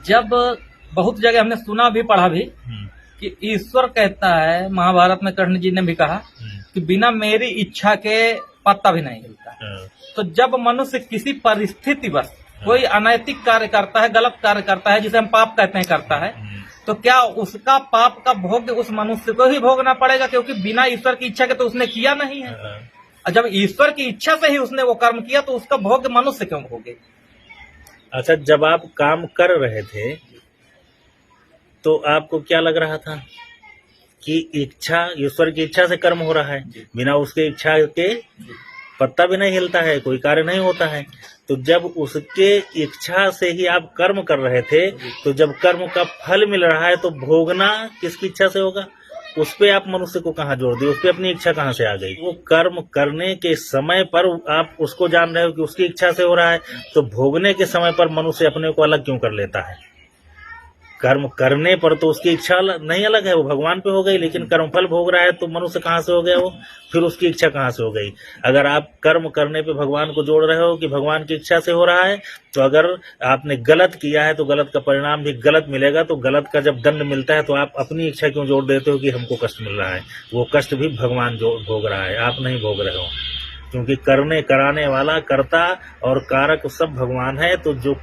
जब बहुत जगह हमने सुना भी पढ़ा भी कि ईश्वर कहता है, महाभारत में कृष्ण जी ने भी कहा कि बिना मेरी इच्छा के पत्ता भी नहीं हिलता। तो जब मनुष्य किसी परिस्थितिवश कोई अनैतिक कार्य करता है, गलत कार्य करता है, जिसे हम पाप कहते हैं, करता है, तो क्या उसका पाप का भोग उस मनुष्य को ही भोगना पड़ेगा? क्योंकि बिना ईश्वर की इच्छा के तो उसने किया नहीं है। और जब ईश्वर की इच्छा से ही उसने वो कर्म किया तो उसका भोग मनुष्य क्यों भोगे? अच्छा, जब आप काम कर रहे थे तो आपको क्या लग रहा था कि इच्छा, ईश्वर की इच्छा से कर्म हो रहा है, बिना उसके इच्छा के पत्ता भी नहीं हिलता है, कोई कार्य नहीं होता है। तो जब उसके इच्छा से ही आप कर्म कर रहे थे, तो जब कर्म का फल मिल रहा है तो भोगना किसकी इच्छा से होगा? उस पे आप मनुष्य को कहाँ जोड़ दिए? उस पे अपनी इच्छा कहाँ से आ गई? वो कर्म करने के समय पर आप उसको जान रहे हो कि उसकी इच्छा से हो रहा है, तो भोगने के समय पर मनुष्य अपने को अलग क्यों कर लेता है? कर्म करने पर तो उसकी इच्छा नहीं अलग है, वो भगवान पे हो गई, लेकिन कर्मफल भोग रहा है तो मनुष्य कहाँ से हो गया वो? फिर उसकी इच्छा कहाँ से हो गई? अगर आप कर्म करने पे भगवान को जोड़ रहे हो कि भगवान की इच्छा से हो रहा है, तो अगर आपने गलत किया है तो गलत का परिणाम भी गलत मिलेगा। तो गलत का जब दंड मिलता है तो आप अपनी इच्छा क्यों जोड़ देते हो कि हमको कष्ट मिल रहा है? वो कष्ट भी भगवान जो भोग रहा है, आप नहीं भोग रहे हो, क्योंकि करने कराने वाला, कर्ता और कारक सब भगवान है। तो जो